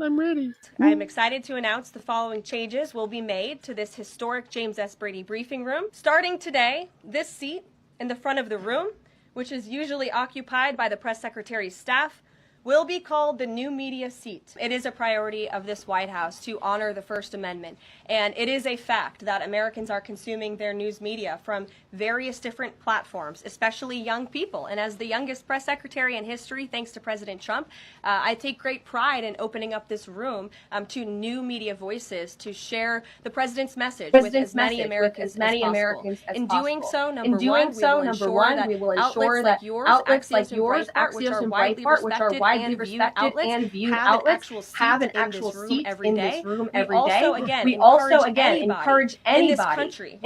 I'm ready. I'm excited to announce the following changes will be made to this historic James S. Brady briefing room. Starting today, this seat in the front of the room, which is usually occupied by the press secretary's staff, will be called the new media seat. It is a priority of this White House to honor the First Amendment, and it is a fact that Americans are consuming their news media from various different platforms, especially young people. And as the youngest press secretary in history, thanks to President Trump, I take great pride in opening up this room to new media voices to share the president's message with as many Americans as possible. In doing so, number one, we will ensure that outlets like yours, Axios and Breitbart, which are widely respected and viewed outlets, have an actual seat in this room every day. We also, again, encourage anybody in this country,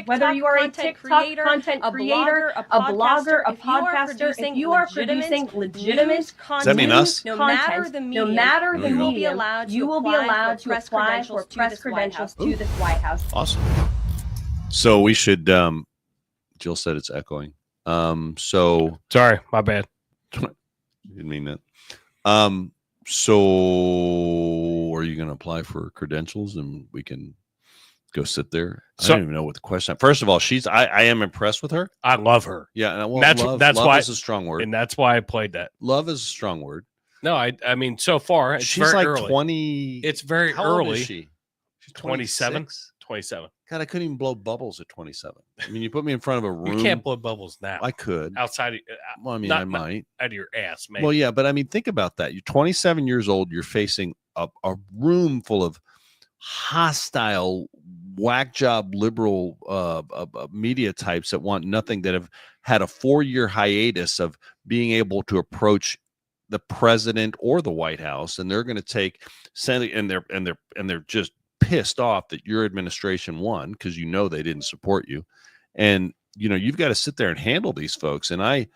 whether you are a TikTok content creator, a blogger, a podcaster, if you are producing legitimate content, no matter the medium, you will be allowed to apply for press credentials to this White House. Awesome. So we should, Jill said it's echoing. So sorry, my bad. Didn't mean that. So are you going to apply for credentials and we can go sit there? I don't even know what the question. First of all, I am impressed with her. I love her. Yeah. And that's love why is a strong word. And that's why I played that. Love is a strong word. No, I mean, so far it's she's very like early. 20. It's very how early. Old is she? She's 27. 27. God, I couldn't even blow bubbles at 27. I mean, you put me in front of a room. You can't blow bubbles now. I could. Outside of, well, I mean, I might. Out of your ass, man. Well, yeah, but I mean, think about that. You're 27 years old. You're facing a room full of hostile, whack job liberal media types that want nothing, that have had a 4-year hiatus of being able to approach the president or the White House, and they're going to take Senate, and they're just pissed off that your administration won, because they didn't support you, and you've got to sit there and handle these folks. And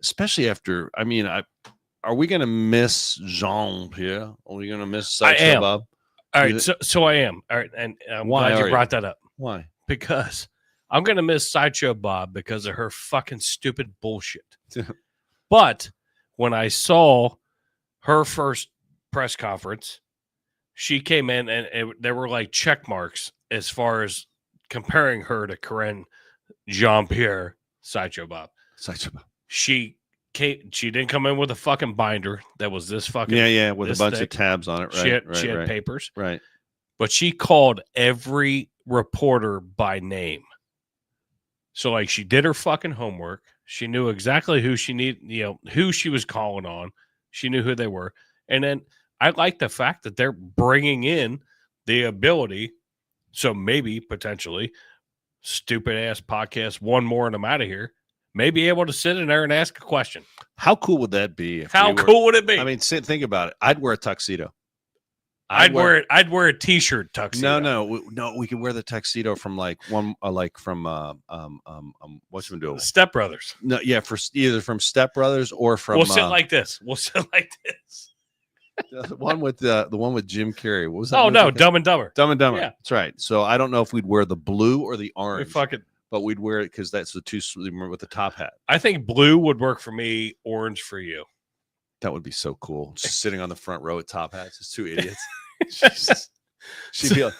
especially after, are we going to miss Jean-Pierre? Are we going to miss Sideshow Bob? All right. So I am. All right. And I'm glad you brought that up. Why? Because I'm going to miss Sideshow Bob because of her fucking stupid bullshit. But when I saw her first press conference, she came in and there were like check marks as far as comparing her to Corinne Jean-Pierre Sideshow Bob. She didn't come in with a fucking binder that was this fucking with a bunch of tabs on it. Right. She had papers. Right. But she called every reporter by name. So like she did her fucking homework. She knew exactly who she needed, who she was calling on. She knew who they were. And then I like the fact that they're bringing in the ability. So maybe potentially stupid ass podcast, one more and I'm out of here, may be able to sit in there and ask a question. How cool would that be? How cool would it be? I mean, think about it. I'd wear a tuxedo. I'd wear a t-shirt tuxedo. No. We could wear the tuxedo from what's it do? Step Brothers. No, yeah, for either from Step Brothers or from. We'll sit like this. The one with Jim Carrey. What was that? Oh no, Dumb and Dumber. Dumb and Dumber. Yeah. That's right. So I don't know if we'd wear the blue or the orange. But we'd wear it because that's the two with the top hat. I think blue would work for me. Orange for you. That would be so cool. Just sitting on the front row with top hats. Just two idiots. She'd be like,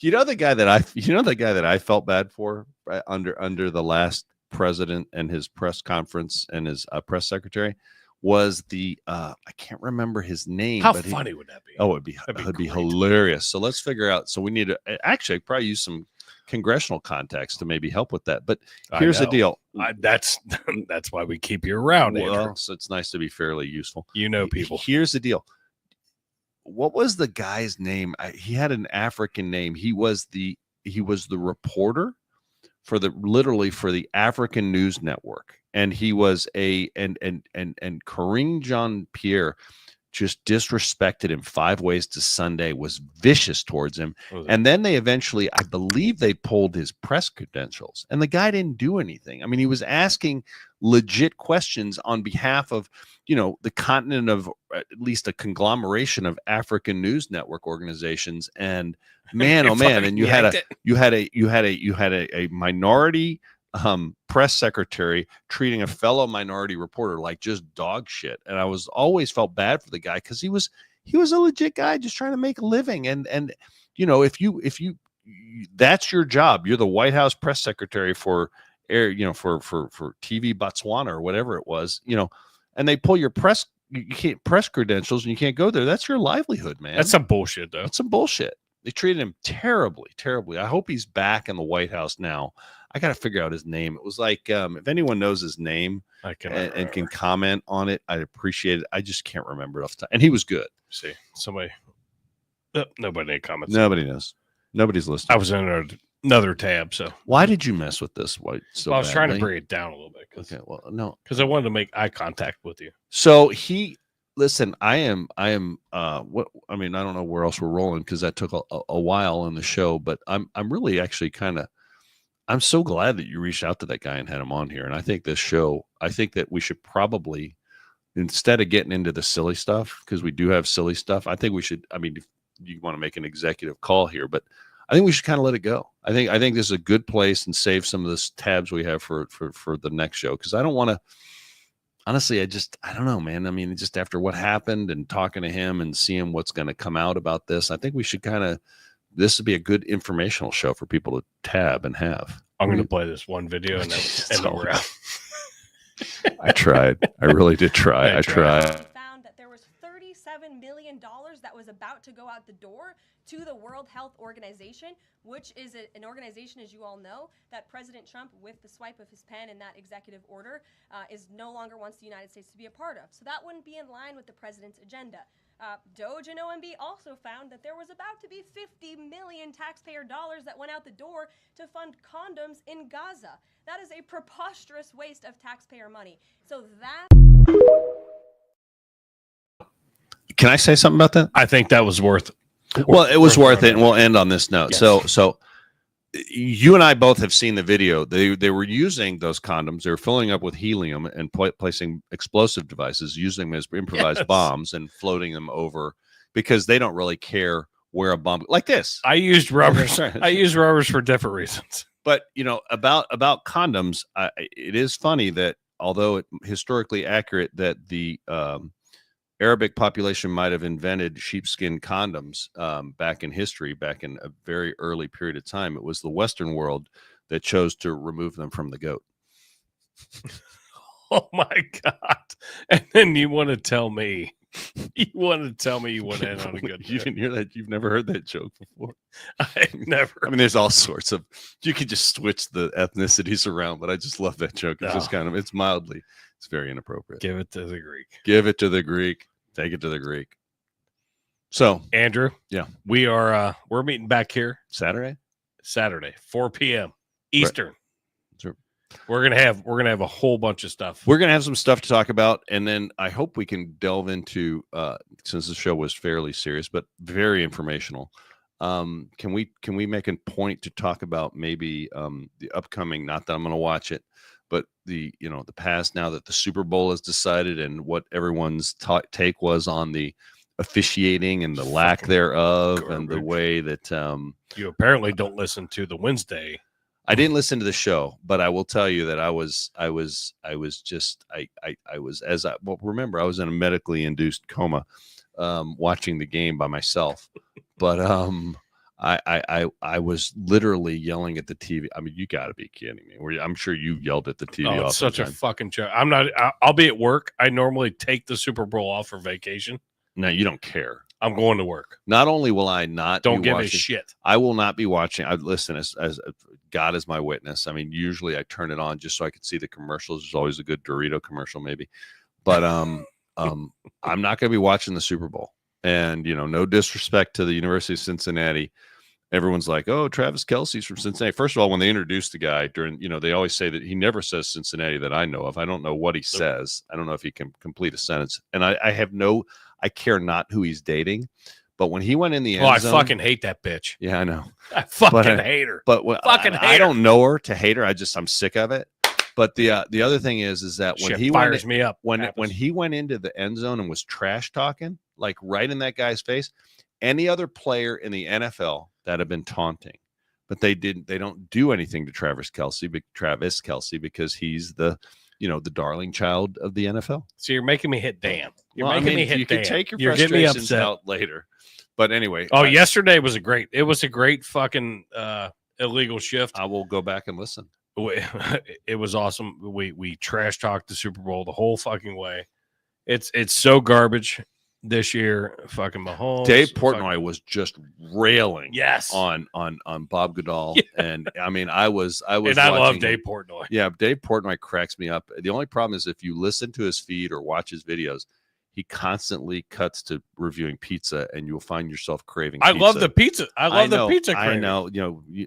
the guy that I felt bad for under the last president and his press conference and his press secretary was I can't remember his name. How funny would that be? Oh, it'd be hilarious. So let's figure out. So we need to actually probably use some congressional context to maybe help with that. But here's the deal. That's why we keep you around. Well, so it's nice to be fairly useful. People. Here's the deal. What was the guy's name? He had an African name. He was the reporter for the African News Network, and he was and Corinne Jean-Pierre just disrespected him 5 ways to Sunday, was vicious towards him. And then they eventually, I believe they pulled his press credentials and the guy didn't do anything. I mean, he was asking legit questions on behalf of, the continent of at least a conglomeration of African news network organizations. And man, oh man. And you had a minority press secretary treating a fellow minority reporter like just dog shit. And I always felt bad for the guy because he was a legit guy just trying to make a living. And if you that's your job. You're the White House press secretary for TV Botswana or whatever it was, and they pull your press credentials and you can't go there. That's your livelihood, man. That's some bullshit though. That's some bullshit. They treated him terribly, terribly. I hope he's back in the White House now. I got to figure out his name. It was like, if anyone knows his name and can comment on it, I'd appreciate it. I just can't remember it off the top. And he was good. See, somebody, nobody comments. Nobody knows. Nobody's listening. I was in another tab. So why did you mess with this? I was trying to bring it down a little bit. Because I wanted to make eye contact with you. So listen, I don't know where else we're rolling because that took a while in the show, but I'm really actually I'm so glad that you reached out to that guy and had him on here. And I think that we should probably, instead of getting into the silly stuff, because we do have silly stuff, I think we should, if you want to make an executive call here, but I think we should kind of let it go. I think this is a good place and save some of the tabs we have for the next show. Cause I don't want to, honestly, I don't know, man. Just after what happened and talking to him and seeing what's going to come out about this, I think we should this would be a good informational show for people to tab and have. I'm going to play this one video and then we're out. I tried. I really did try. I tried. Found that there was $37 million that was about to go out the door to the World Health Organization, which is an organization, as you all know, that President Trump, with the swipe of his pen in that executive order, is no longer wants the United States to be a part of. So that wouldn't be in line with the president's agenda. Doge and OMB also found that there was about to be 50 million taxpayer dollars that went out the door to fund condoms in Gaza. That is a preposterous waste of taxpayer money. So that... Can I say something about that? I think that was worth Well, it was worth it, and we'll end on this note. Yes. So you and I both have seen the video. They were using those condoms. They were filling up with helium and placing explosive devices, using them as improvised bombs and floating them over because they don't really care where a bomb like this. I used rubbers. I use rubbers for different reasons. But about condoms, it is funny that although it historically accurate that the Arabic population might have invented sheepskin condoms back in history, back in a very early period of time, it was the Western world that chose to remove them from the goat. Oh my God! And then you want to tell me? You want to tell me you went in on a good You didn't hear that? You've never heard that joke before? I never. I mean, there's all sorts of. You could just switch the ethnicities around, but I just love that joke. It's just kind of. It's very inappropriate. Give it to the Greek. Give it to the Greek. Take it to the Greek. So, Andrew, yeah, we're meeting back here Saturday, 4 p.m. Eastern. Right. Sure. We're gonna have a whole bunch of stuff. We're gonna have some stuff to talk about, and then I hope we can delve into since the show was fairly serious but very informational. Can we make a point to talk about maybe the upcoming? Not that I'm gonna watch it, but the past now that the Super Bowl is decided and what everyone's take was on the officiating and the lack thereof, garbage. And the way that You apparently don't listen to the Wednesday. I didn't listen to the show, but I will tell you that remember I was in a medically induced coma watching the game by myself, but I was literally yelling at the TV. I mean, you got to be kidding me. I'm sure you yelled at the TV. Oh, it's such a fucking joke. I'll be at work. I normally take the Super Bowl off for vacation. No, you don't care. I'm going to work. Not only will I not don't give a shit. I will not be watching. I listen as God is my witness. I mean, usually I turn it on just so I can see the commercials. There's always a good Dorito commercial, maybe. But I'm not going to be watching the Super Bowl. And no disrespect to the University of Cincinnati. Everyone's like, oh, Travis Kelce's from Cincinnati. First of all, when they introduced the guy during, they always say that he never says Cincinnati that I know of. I don't know what he says. I don't know if he can complete a sentence. And I care not who he's dating. But when he went in the end zone, I fucking hate that bitch. Yeah, I know. I fucking hate her. But I don't know her to hate her. I'm sick of it. But the other thing is that when he fires me up, when he went into the end zone and was trash talking, like right in that guy's face, any other player in the NFL that have been taunting, but they don't do anything to Travis Kelce because he's the darling child of the NFL. So you're making me hit Dan. You're making me hit you Dan. Can take your you're getting me frustrations upset out later. But anyway. Yesterday was a great fucking illegal shift. I will go back and listen. It was awesome. We trash talked the Super Bowl the whole fucking way. It's so garbage this year. Fucking Mahomes. Dave Portnoy was just railing. Yes. On Bob Goodall. Yeah. And I mean, I love Dave Portnoy. Yeah, Dave Portnoy cracks me up. The only problem is if you listen to his feed or watch his videos, he constantly cuts to reviewing pizza, and you'll find yourself craving pizza. I love the pizza. I love the pizza craving. I know.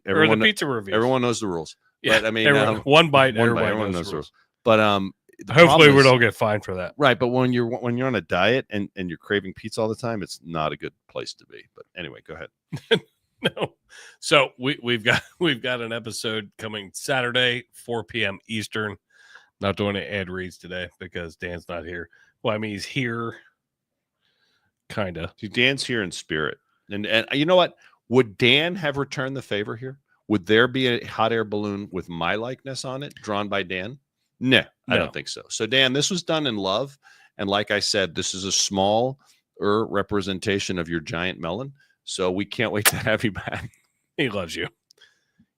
Everyone, or the pizza reviews. Everyone knows the rules. Yeah, but, I mean, one bite, everyone knows the rules. But hopefully we don't get fined for that. Right, but when you're on a diet and you're craving pizza all the time, it's not a good place to be. But anyway, go ahead. No. So we've got an episode coming Saturday, 4 p.m. Eastern. Not doing any ad reads today because Dan's not here. Well, I mean, he's here, kind of. Dan's here in spirit. And you know what? Would Dan have returned the favor here? Would there be a hot air balloon with my likeness on it, drawn by Dan? No, I don't think so. So, Dan, this was done in love. And like I said, this is a smaller representation of your giant melon. So we can't wait to have you back. He loves you.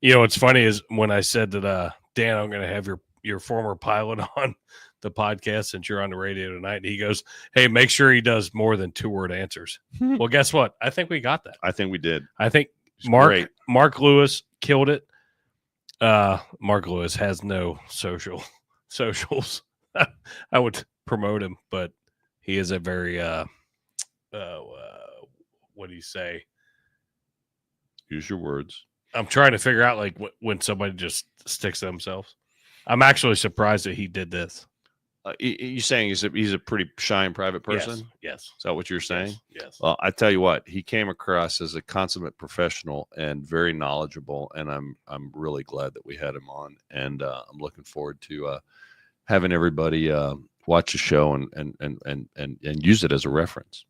What's funny is when I said that, Dan, I'm going to have your former pilot on the podcast since you're on the radio tonight. He goes, hey, make sure he does more than 2-word answers. Well, guess what? I think we got that. I think we did. I think Mark Lewis killed it. Mark Lewis has no socials. I would promote him, but he is a very what do you say? Use your words. I'm trying to figure out like when somebody just sticks to themselves. I'm actually surprised that he did this. You saying he's a pretty shy and private person? Yes. Is that what you're saying? Yes. Well, I tell you what, he came across as a consummate professional and very knowledgeable, and I'm really glad that we had him on, and I'm looking forward to having everybody watch the show and use it as a reference.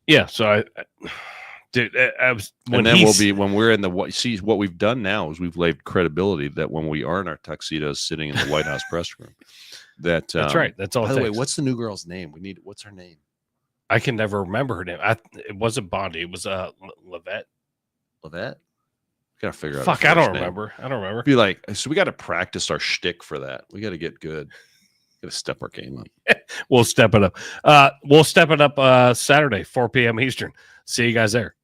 Yeah. So I was when we're in the see what we've done now is we've laid credibility that when we are in our tuxedos sitting in the White House press room, that's right. That's all. By the way, what's the new girl's name? What's her name? I can never remember her name. It wasn't Bondi. It was Levette. Gotta figure out. Fuck, I don't remember. Be like, so we got to practice our shtick for that. We got to get good. Got to step our game up. We'll step it up. We'll step it up Saturday, 4 p.m. Eastern. See you guys there.